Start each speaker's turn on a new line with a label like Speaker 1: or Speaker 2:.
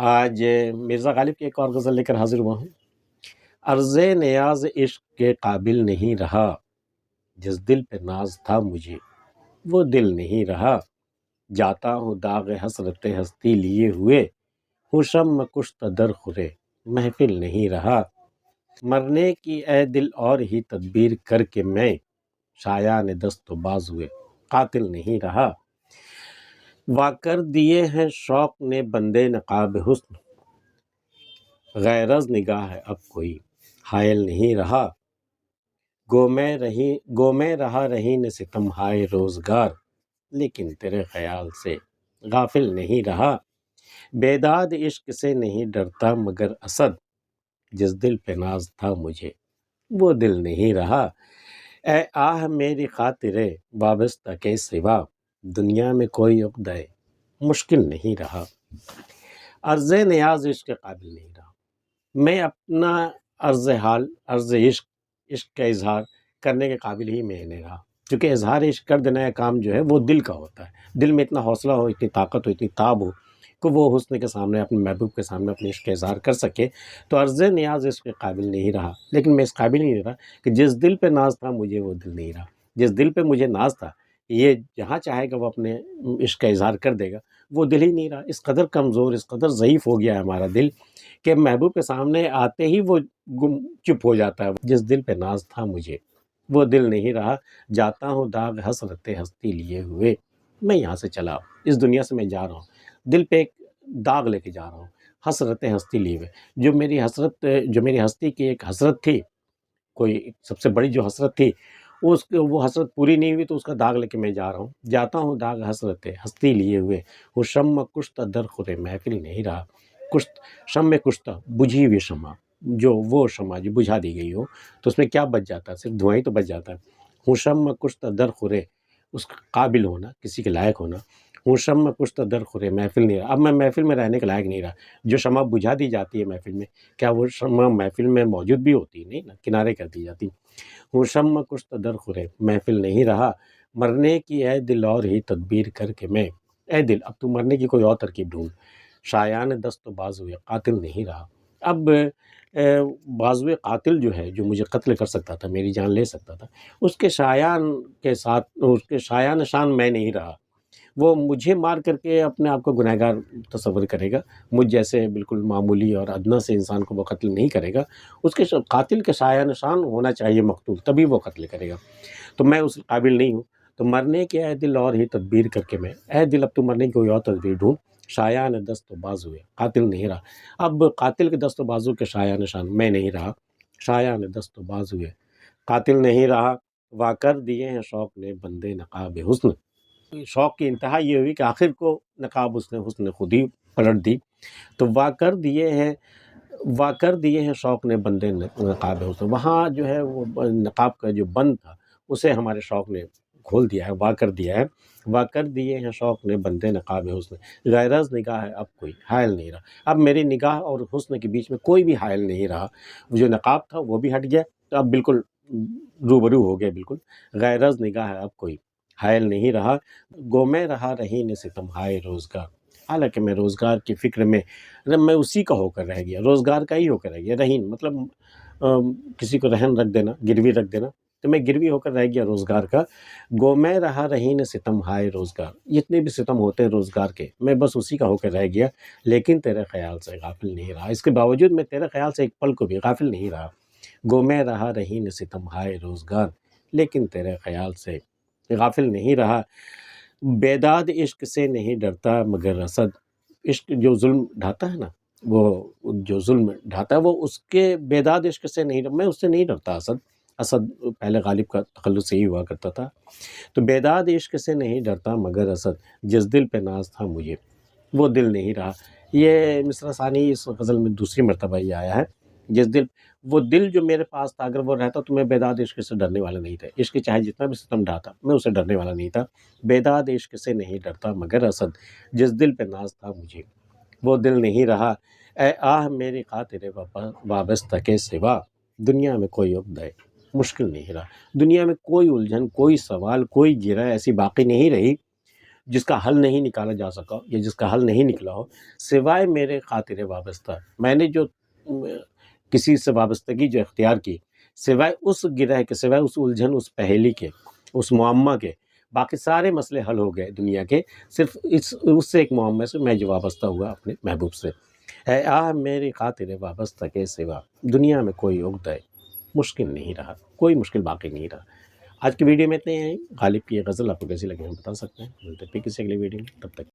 Speaker 1: آج مرزا غالب کی ایک اور غزل لے کر حاضر ہوا ہوں۔ عرض نیاز عشق کے قابل نہیں رہا، جس دل پہ ناز تھا مجھے وہ دل نہیں رہا۔ جاتا ہوں داغ حسرت ہستی لیے ہوئے، ہوں شمع کشتہ در خورے محفل نہیں رہا۔ مرنے کی اے دل اور ہی تدبیر کر کے میں، شایان دست و بازوئے قاتل نہیں رہا۔ وا کر دیے ہیں شوق نے بندے نقاب حسن، غیر از نگاہ اب کوئی حائل نہیں رہا۔ گو میں رہا رہین ستم ہائے روزگار، لیکن تیرے خیال سے غافل نہیں رہا۔ بیداد عشق سے نہیں ڈرتا مگر اسد، جس دل پہ ناز تھا مجھے وہ دل نہیں رہا۔ اے آہ میری خاطر وابستہ کے سوا، دنیا میں کوئی عقدہ مشکل نہیں رہا۔ عرض نیاز عشق کے قابل نہیں رہا، میں اپنا عرض حال، عرض عشق کا اظہار کرنے کے قابل ہی میں نہیں رہا، کیونکہ اظہار عشق کر دینا کا کام جو ہے وہ دل کا ہوتا ہے۔ دل میں اتنا حوصلہ ہو، اتنی طاقت ہو، اتنی تاب ہو کہ وہ حسن کے سامنے، اپنے محبوب کے سامنے اپنے عشق کا اظہار کر سکے، تو عرض نیاز عشق کے قابل نہیں رہا۔ لیکن میں اس قابل نہیں رہا کہ جس دل پہ ناز تھا مجھے وہ دل نہیں رہا۔ جس دل پہ مجھے ناز تھا، یہ جہاں چاہے گا وہ اپنے عشق کا اظہار کر دے گا، وہ دل ہی نہیں رہا۔ اس قدر کمزور، اس قدر ضعیف ہو گیا ہے ہمارا دل کہ محبوب کے سامنے آتے ہی وہ چپ ہو جاتا ہے۔ جس دل پہ ناز تھا مجھے وہ دل نہیں رہا۔ جاتا ہوں داغ حسرت ہستی لیے ہوئے، میں یہاں سے چلا، اس دنیا سے میں جا رہا ہوں، دل پہ ایک داغ لے کے جا رہا ہوں، حسرت ہستی لیے ہوئے۔ جو میری ہستی کی ایک حسرت تھی، کوئی سب سے بڑی جو حسرت تھی، وہ حسرت پوری نہیں ہوئی، تو اس کا داغ لے کے میں جا رہا ہوں۔ جاتا ہوں داغ حسرت ہستی لیے ہوئے، وہ شمع کشتہ در خورے محفل نہیں رہا۔ شمع کشتہ، بجھی ہوئی شمع، وہ شمع جو بجھا دی گئی ہو تو اس میں کیا بچ جاتا ہے؟ صرف دھواں ہی تو بچ جاتا ہے۔ ہوں شمع کشتہ در خورے، اس کا قابل ہونا، کسی کے لائق ہونا۔ ہوں شمع کشتہ در خورے محفل نہیں رہا، اب میں محفل میں رہنے کے لائق نہیں رہا۔ جو شمع بجھا دی جاتی ہے محفل میں، کیا وہ شمع محفل میں موجود بھی ہوتی؟ نہیں نا، کنارے کر دی جاتی۔ ہوں شمع کشتہ در خورے محفل نہیں رہا۔ مرنے کی اے دل اور ہی تدبیر کر کے میں، اے دل اب تو مرنے کی کوئی اور ترکیب ڈھونڈ۔ شایان دست و بازوئے قاتل نہیں رہا، اب بازوئے قاتل جو ہے، جو مجھے قتل کر سکتا تھا، میری جان لے سکتا تھا، اس کے شایان کے ساتھ، اس کے شایان شان میں نہیں رہا۔ وہ مجھے مار کر کے اپنے آپ کو گنہگار تصور کرے گا، مجھ جیسے بالکل معمولی اور ادنیٰ سے انسان کو وہ قتل نہیں کرے گا۔ اس کے قاتل کے شایان شان ہونا چاہیے مقتول، تبھی وہ قتل کرے گا، تو میں اس قابل نہیں ہوں۔ تو مرنے کے اے دل اور ہی تدبیر کر کے میں، اے دل اب تو مرنے کی کوئی اور تدبیر ڈھونڈ۔ شایان دست و بازو ہے، قاتل نہیں رہا، اب قاتل کے دست و بازو کے شایان شان میں نہیں رہا۔ شایان دست و بازو ہے، قاتل نہیں رہا۔ وا کر دیے ہیں شوق نے بندے نقاب حسن، شوق کی انتہا یہ ہوئی کہ آخر کو نقاب حسن خود ہی پلٹ دی۔ تو وا کر دیے ہیں شوق نے بندے نقاب حسن، وہاں جو ہے وہ نقاب کا جو بند تھا اسے ہمارے شوق نے کھول دیا ہے، وا کر دیا ہے۔ وا کر دیے ہیں شوق نے بندے نقاب حسن، غیر از نگاہ اب کوئی حائل نہیں رہا۔ اب میری نگاہ اور حسن کے بیچ میں کوئی بھی حائل نہیں رہا، وہ جو نقاب تھا وہ بھی ہٹ گیا، تو اب بالکل روبرو ہو گیا، بالکل غیر از نگاہ اب کوئی حائل نہیں رہا۔ گو میں رہا رہین ستم ہائے روزگار، حالانکہ میں روزگار کی فکر میں اسی کا ہو کر رہ گیا، روزگار کا ہی ہو کر رہ گیا۔ رہین مطلب کسی کو رہن رکھ دینا، گروی رکھ دینا، تو میں گروی ہو کر رہ گیا روزگار کا۔ گو میں رہا رہین ستم ہائے روزگار، جتنے بھی ستم ہوتے ہیں روزگار کے، میں بس اسی کا ہو کر رہ گیا، لیکن تیرے خیال سے غافل نہیں رہا۔ اس کے باوجود میں تیرے خیال سے ایک پل کو بھی غافل نہیں رہا۔ گو میں رہا رہین ستم ہائے روزگار، لیکن تیرے خیال سے غافل نہیں رہا۔ بیداد عشق سے نہیں ڈرتا مگر اسد، عشق جو ظلم ڈھاتا ہے نا، وہ جو ظلم ڈھاتا ہے وہ اس کے بیداد عشق سے نہیں، میں اس سے نہیں ڈرتا۔ اسد پہلے غالب کا تخلص یہی ہوا کرتا تھا۔ تو بیداد عشق سے نہیں ڈرتا مگر اسد، جس دل پہ ناز تھا مجھے وہ دل نہیں رہا۔ یہ مصرع ثانی اس غزل میں دوسری مرتبہ یہ آیا ہے، وہ دل جو میرے پاس تھا، اگر وہ رہتا تو میں بیداد عشق سے ڈرنے والا نہیں تھا۔ عشق چاہے جتنا بھی ستم ڈھاتا، میں اسے ڈرنے والا نہیں تھا۔ بیداد عشق سے نہیں ڈرتا مگر اسد، جس دل پہ ناز تھا مجھے وہ دل نہیں رہا۔ اے آہ میری خاطر وابستہ کے سوا، دنیا میں کوئی عقدہ مشکل نہیں رہا۔ دنیا میں کوئی الجھن، کوئی سوال، کوئی گرہ ایسی باقی نہیں رہی جس کا حل نہیں نکالا جا سکا یا جس کا حل نہیں نکلا ہو، سوائے میرے خاطر وابستہ میں نے جو کسی سے وابستگی جو اختیار کی، سوائے اس گرہ کے، سوائے اس الجھن، اس پہیلی کے، اس معمہ کے، باقی سارے مسئلے حل ہو گئے دنیا کے، صرف اس سے ایک معمے سے میں جو وابستہ ہوا اپنے محبوب سے۔ اے آہ میری خاطر وابستہ کے سوا دنیا میں کوئی عقدہ مشکل نہیں رہا، کوئی مشکل باقی نہیں رہا۔ آج کی ویڈیو میں اتنے ہیں۔ غالب کی یہ غزل آپ کو کیسی لگی ہم بتا سکتے ہیں، ملتے ہیں پھر کسی اگلی ویڈیو میں، تب تک